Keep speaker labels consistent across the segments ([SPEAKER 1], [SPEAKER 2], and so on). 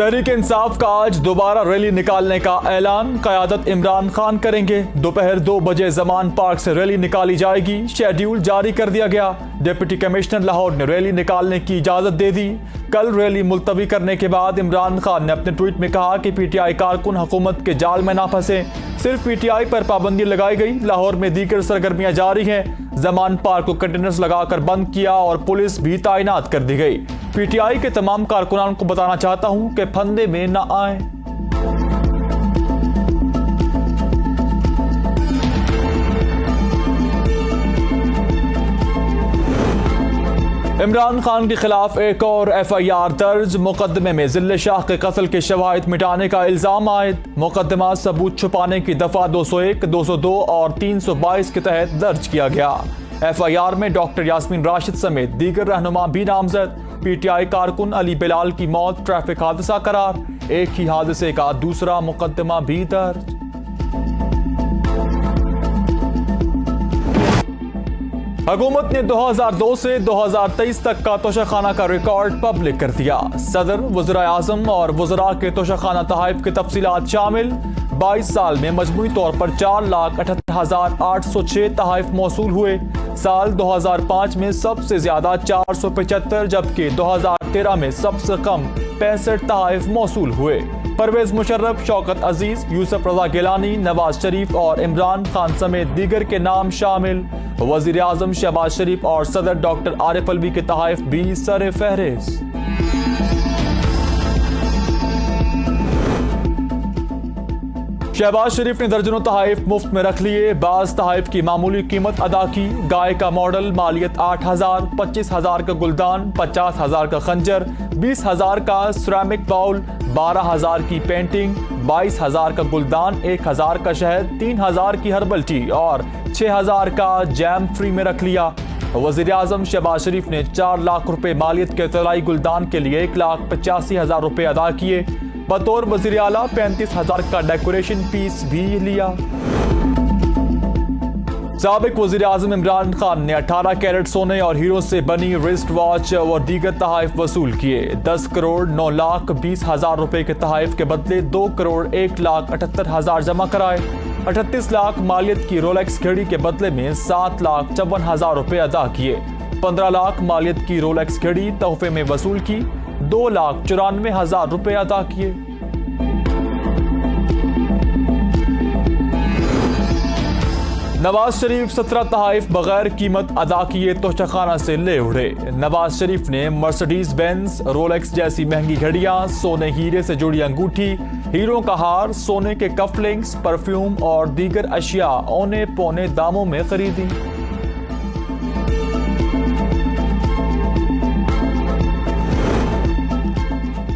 [SPEAKER 1] तहरीक इंसाफ का आज दोबारा रैली निकालने का ऐलान। क़यादत इमरान खान करेंगे। दोपहर 2 बजे जमान पार्क से रैली निकाली जाएगी। शेड्यूल जारी कर दिया गया। डिप्टी कमिश्नर लाहौर ने रैली निकालने की इजाज़त दे दी। कल रैली मुलतवी करने के बाद इमरान खान ने अपने ट्वीट में कहा कि पीटीआई कारकुन हुकूमत के जाल में ना फंसे। सिर्फ पीटीआई पर पाबंदी लगाई गई। लाहौर में दीगर सरगर्मियां जारी हैं। जमान पार्क को कंटेनर्स लगाकर बंद किया और पुलिस भी तैनात कर दी गई। पीटीआई के तमाम कारकुनान को बताना चाहता हूं कि फंदे में न आए। इमरान खान के खिलाफ एक और एफआईआर दर्ज। मुकदमे में जिल्ले शाह के कत्ल के शवाहिद मिटाने का इल्जाम आयद। मुकदमा सबूत छुपाने की दफा 201, 202 और 322 के तहत दर्ज किया गया। एफआईआर में डॉक्टर यास्मीन राशिद समेत दीगर रहनुमा भी नामजद। पीटीआई कारकुन अली बिलाल की मौत ट्रैफिक हादसा करार। एक ही हादसे का दूसरा मुकदमा भी दर्ज। हुकूमत ने 2002 से 2023 तक का तोशाखाना का रिकॉर्ड पब्लिक कर दिया। सदर, वज़ीर आज़म और वज़रा के तोशाखाना तहाइफ की तफसीलात शामिल। 22 साल में मजमूई तौर पर 4,78,806 तहाइफ मौसूल हुए। साल 2005 में सबसे ज्यादा 475, जबकि 2013 में सबसे कम 65 तहाइफ मौसूल हुए। परवेज मुशर्रफ, शौकत अजीज, यूसुफ रजा गिलानी, नवाज शरीफ और इमरान खान समेत दीगर के नाम शामिल। वजीर आजम शहबाज शरीफ और सदर डॉक्टर आरिफ अलवी के तहाइफ भी सर फहरिस्त। शहबाज शरीफ ने दर्जनों तहाइफ मुफ्त में रख लिए। बाज तहाइफ की मामूली कीमत अदा की। गाय का मॉडल मालियत 8,000, 25,000 का गुलदान, 50,000 का खंजर, 20,000 का सिरेमिक बाउल, 12,000 की पेंटिंग, 22,000 का गुलदान, 1,000 का शहद, 3,000 की हर्बल टी और 6,000 का जैम फ्री में रख लिया। वजीर आजम शहबाज शरीफ ने 4 लाख रुपए मालियत के तलाई गुलदान के लिए 1,85,000 रुपए अदा किए। बतौर वजीर आला 35,000 का डेकोरेशन पीस भी लिया। साबिक वजीर आजम इमरान खान ने 18 कैरेट सोने और हीरो से बनी रिस्ट वॉच और दीगर तहाइफ वसूल किए। 10 करोड़ 9,20,000 रुपए के तहाइफ के बदले 2 करोड़ 1,78,000 जमा कराए। 38 लाख मालियत की रोलेक्स घड़ी के बदले में 7,54,000 रुपए अदा किए। 15 लाख मालियत की रोलेक्स घड़ी तोहफे में वसूल की। 2,94,000 रुपए अदा किए। नवाज शरीफ 17 तहाइफ बगैर कीमत अदा किए तोशाखाना से ले उड़े। नवाज शरीफ ने मर्सिडीज बेंज, रोलेक्स जैसी महंगी घड़ियां, सोने हीरे से जुड़ी अंगूठी, हीरो का हार, सोने के कफलिंग्स, परफ्यूम और दीगर अशिया औने पौने दामों में खरीदी।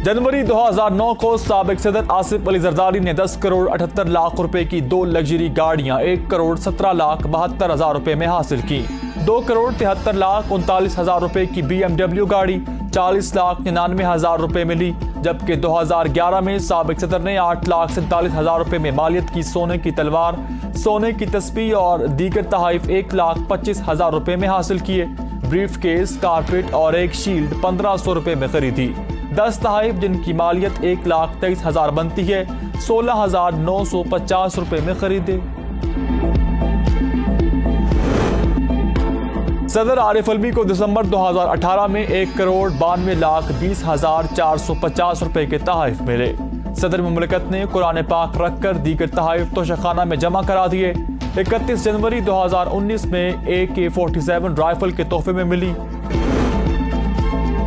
[SPEAKER 1] जनवरी 2009 को साबिक सदर आसिफ अली जरदारी ने 10 करोड़ 78 लाख रुपए की 2 लग्जरी गाड़ियां 1 करोड़ 17 लाख 72,000 रुपए में हासिल की। 2 करोड़ 73 लाख 39,000 रुपए की BMW गाड़ी 40 लाख 99,000 रुपए में ली। जबकि 2011 में साबिक सदर ने 8,47,000 रुपए में मालियत की सोने की तलवार, सोने की तस्बीह और दीगर तहाइफ 1,25,000 रुपए में हासिल किए। ब्रीफ केस, कारपेट और एक शील्ड 1,500 रुपए में खरीदी। 10 तहाइफ जिनकी मालियत 1,23,000 बनती है 16,950 रुपए में खरीदे। सदर आरिफ अलवी को दिसंबर 2018 में 1 करोड़ 92,20,450 रुपए के तहाइफ मिले। सदर मुमलिकत ने कुरान पाक रखकर दीगर तहाइफ तोशाखाना में जमा करा दिए। 31 जनवरी 2019 में AK-47 राइफल के तोहफे में मिली।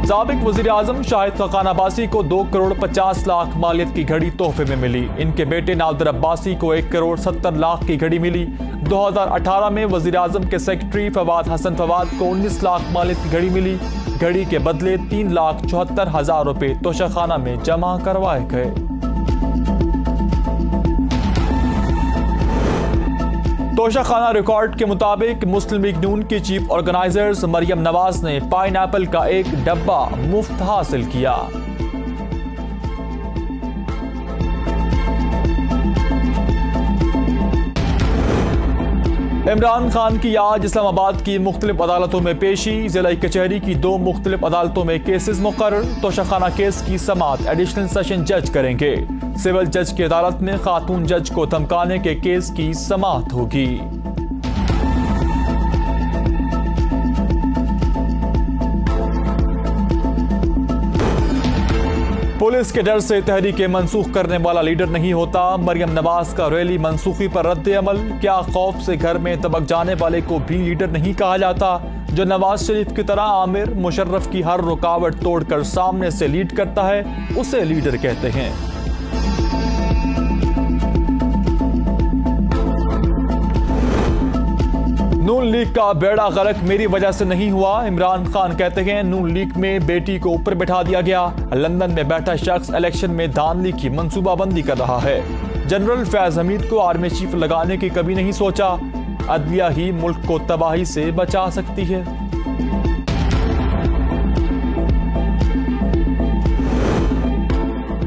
[SPEAKER 1] साबिक वजीर आजम शाहिद खाकान अब्बासी को 2 करोड़ 50 लाख मालियत की घड़ी तोहफे में मिली। इनके बेटे नादिर अब्बासी को 1 करोड़ 70 लाख की घड़ी मिली। 2018 में वजीर आजम के सेक्रेटरी फवाद हसन फवाद को 19 लाख मालियत की घड़ी मिली। घड़ी के बदले 3,74,000 रुपए तोशाखाना में जमा करवाए गए। तोशाखाना रिकॉर्ड के मुताबिक मुस्लिम लीग नून की चीफ ऑर्गेनाइजर्स मरियम नवाज ने पाइनएप्पल का एक डब्बा मुफ्त हासिल किया। इमरान खान की आज इस्लामाबाद की मुख्तलिफ अदालतों में पेशी। जिला कचहरी की 2 मुख्तलिफ अदालतों में केसेस मुकर्रर। तोशाखाना केस की समाअत एडिशनल सेशन जज करेंगे। सिविल जज की अदालत में खातून जज को धमकाने के केस की समाअत होगी। पुलिस के डर से तहरीक मनसूख करने वाला लीडर नहीं होता। मरियम नवाज का रैली मनसूखी पर रद्द अमल। क्या खौफ से घर में दबक जाने वाले को भी लीडर नहीं कहा जाता? जो नवाज शरीफ की तरह आमिर मुशर्रफ की हर रुकावट तोड़कर सामने से लीड करता है, उसे लीडर कहते हैं। नून लीग का बेड़ा गर्क मेरी वजह से नहीं हुआ। इमरान खान कहते हैं नून लीग में बेटी को ऊपर बैठा दिया गया। लंदन में बैठा शख्स इलेक्शन में धांधली की मंसूबाबंदी कर रहा है। जनरल फैज हमीद को आर्मी चीफ लगाने की कभी नहीं सोचा। अदलिया ही मुल्क को तबाही से बचा सकती है।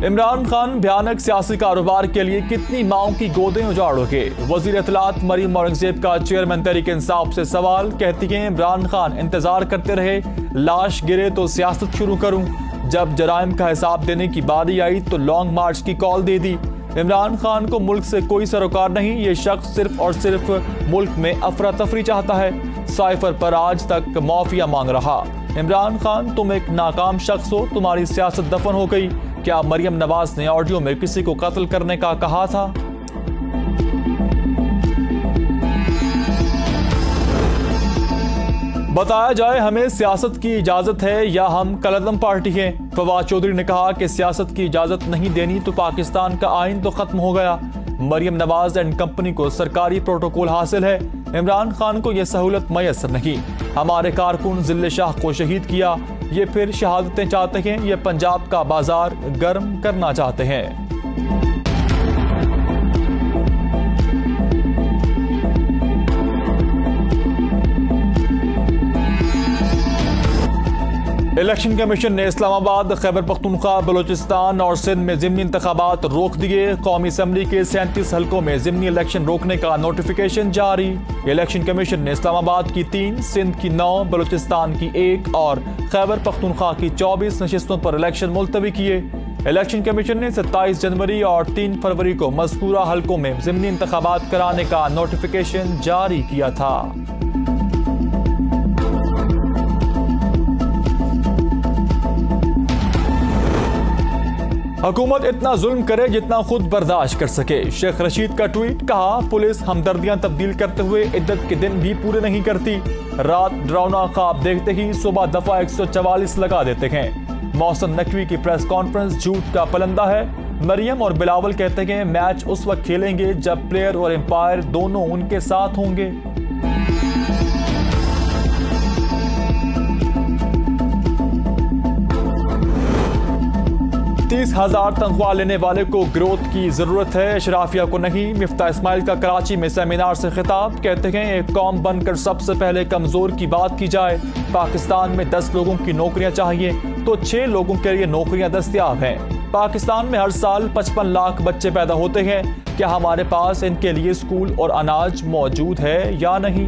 [SPEAKER 1] इमरान खान भयानक सियासी कारोबार के लिए कितनी माओं की गोदें उजाड़ोगे? वजीर इत्तलात मरियम औरंगजेब का चेयरमैन तहरीक इंसाफ से सवाल। कहती हैं इमरान खान इंतजार करते रहे, लाश गिरे तो सियासत शुरू करूं। जब जराइम का हिसाब देने की बारी आई तो लॉन्ग मार्च की कॉल दे दी। इमरान खान को मुल्क से कोई सरोकार नहीं। ये शख्स सिर्फ और सिर्फ मुल्क में अफरा तफरी चाहता है। साइफर पर आज तक माफिया मांग रहा। इमरान खान तुम एक नाकाम शख्स हो, तुम्हारी सियासत दफन हो गई। क्या मरियम नवाज ने ऑडियो में किसी को कत्ल करने का कहा था? बताया जाए हमें सियासत की इजाजत है या हम कलअदम पार्टी हैं। फवाद चौधरी ने कहा कि सियासत की इजाजत नहीं देनी तो पाकिस्तान का आइन तो खत्म हो गया। मरियम नवाज एंड कंपनी को सरकारी प्रोटोकॉल हासिल है। इमरान खान को यह सहूलत मैसर नहीं। हमारे कारकुन जिले शाह को शहीद किया। ये फिर शहादतें चाहते हैं। ये पंजाब का बाजार गर्म करना चाहते हैं। इलेक्शन कमीशन ने इस्लामाबाद, खैबर पख्तूनख्वा, बलूचिस्तान और सिंध में ज़िमनी इंतखाबात रोक दिए। कौमी असम्बली के 37 हलकों में ज़िमनी इलेक्शन रोकने का नोटिफिकेशन जारी। इलेक्शन कमीशन ने इस्लामाबाद की 3, सिंध की 9, बलूचिस्तान की 1 और खैबर पख्तूनख्वा की 24 नशिस्तों पर इलेक्शन मुलतवी किए। इलेक्शन कमीशन ने 27 जनवरी और 3 फरवरी को मज़कूरा हलकों में ज़िमनी इंतखाबात कराने का नोटिफिकेशन जारी किया था। हुकूमत इतना जुल्म करे जितना खुद बर्दाश्त कर सके। शेख रशीद का ट्वीट। कहा पुलिस हमदर्दियां तब्दील करते हुए इद्दत के दिन भी पूरे नहीं करती। रात डरावना ख्वाब देखते ही सुबह दफा 144 लगा देते हैं। मौसम नकवी की प्रेस कॉन्फ्रेंस झूठ का पलंदा है। मरियम और बिलावल कहते हैं मैच उस वक्त खेलेंगे जब प्लेयर और एम्पायर दोनों उनके साथ होंगे। $30,000 तनख्वाह लेने वाले को ग्रोथ की जरूरत है, अशराफिया को नहीं। मिफ्ता इस्माइल का कराची में सेमिनार से खिताब। कहते हैं एक कौम बनकर सबसे पहले कमजोर की बात की जाए। पाकिस्तान में 10 लोगों की नौकरियां चाहिए तो 6 लोगों के लिए नौकरियां दस्तयाब हैं। पाकिस्तान में हर साल 55 लाख बच्चे पैदा होते हैं। क्या हमारे पास इनके लिए स्कूल और अनाज मौजूद है या नहीं?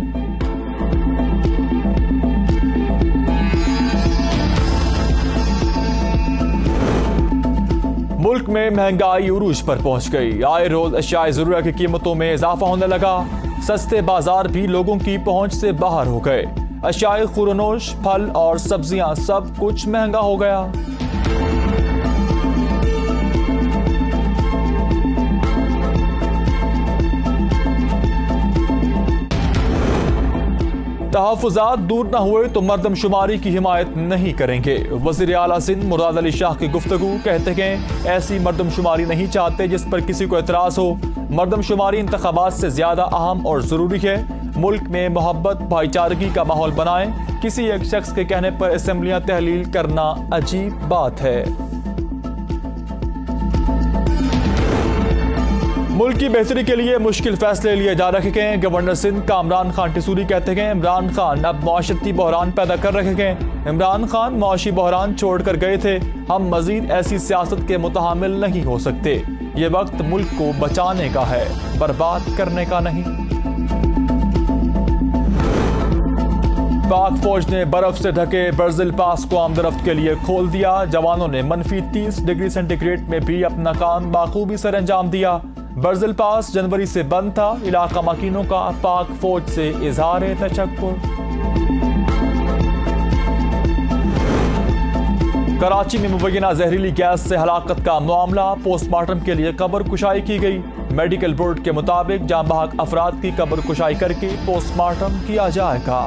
[SPEAKER 1] मुल्क में महंगाई उरूज पर पहुंच गई। आए रोज अशियाए ज़रूरत की कीमतों में इजाफा होने लगा। सस्ते बाजार भी लोगों की पहुंच से बाहर हो गए। अशियाए खुरनोश, फल और सब्जियां सब कुछ महंगा हो गया। तहफ़्फ़ुज़ात दूर न हुए तो मरदमशुमारी की हिमायत नहीं करेंगे। वज़ीर आला सिंध मुराद अली शाह की गुफ्तगू। कहते हैं ऐसी मरदमशुमारी नहीं चाहते जिस पर किसी को एतराज़ हो। मरदमशुमारी इंतखाबात से ज़्यादा अहम और ज़रूरी है। मुल्क में मोहब्बत भाईचारगी का माहौल बनाएं। किसी एक शख्स के कहने पर असेंबलियाँ तहलील करना अजीब बात है। मुल्क की बेहतरी के लिए मुश्किल फैसले लिए जा रहे हैं। गवर्नर सिंध कामरान खान टिसूरी कहते हैं इमरान खान अब मआशती बहरान पैदा कर रहे हैं। इमरान खान मआशी बहरान छोड़कर गए थे। हम मजीद ऐसी सियासत के मुतहामिल नहीं हो सकते। ये वक्त मुल्क को बचाने का है, बर्बाद करने का नहीं। पाक फौज ने बर्फ से ढके बर्जिल पास को आमदरफ्त के लिए खोल दिया। जवानों ने मनफी 30 डिग्री सेंटीग्रेड में भी अपना काम बाखूबी से अंजाम दिया। बर्जिल पास जनवरी से बंद था। इलाका मकीनों का पाक फौज से इजहार तशक्कुर। कराची में मुबैना जहरीली गैस से हलाकत का मामला। पोस्टमार्टम के लिए कब्र कुशाई की गई। मेडिकल बोर्ड के मुताबिक जाँ बहक अफराद की कब्र कुशाई करके पोस्टमार्टम किया जाएगा।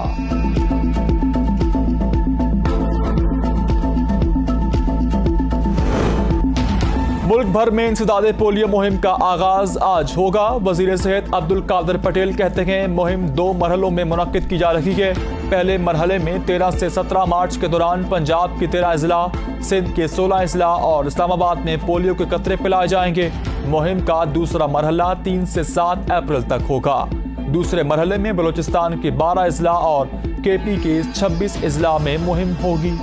[SPEAKER 1] मुल्क भर में इंसदादे पोलियो मुहिम का आगाज आज होगा। वजीर सेहत अब्दुल कादिर पटेल कहते हैं मुहिम 2 मरहलों में मुनक्किद की जा रही है। पहले मरहले में 13 से 17 मार्च के दौरान पंजाब के 13 अजला, सिंध के 16 अजला और इस्लामाबाद में पोलियो के कतरे पिलाए जाएंगे। मुहिम का दूसरा मरहला 3 से 7 अप्रैल तक होगा। दूसरे मरहले में बलूचिस्तान के 12 अजला और KP के 26 अजला में मुहिम होगी।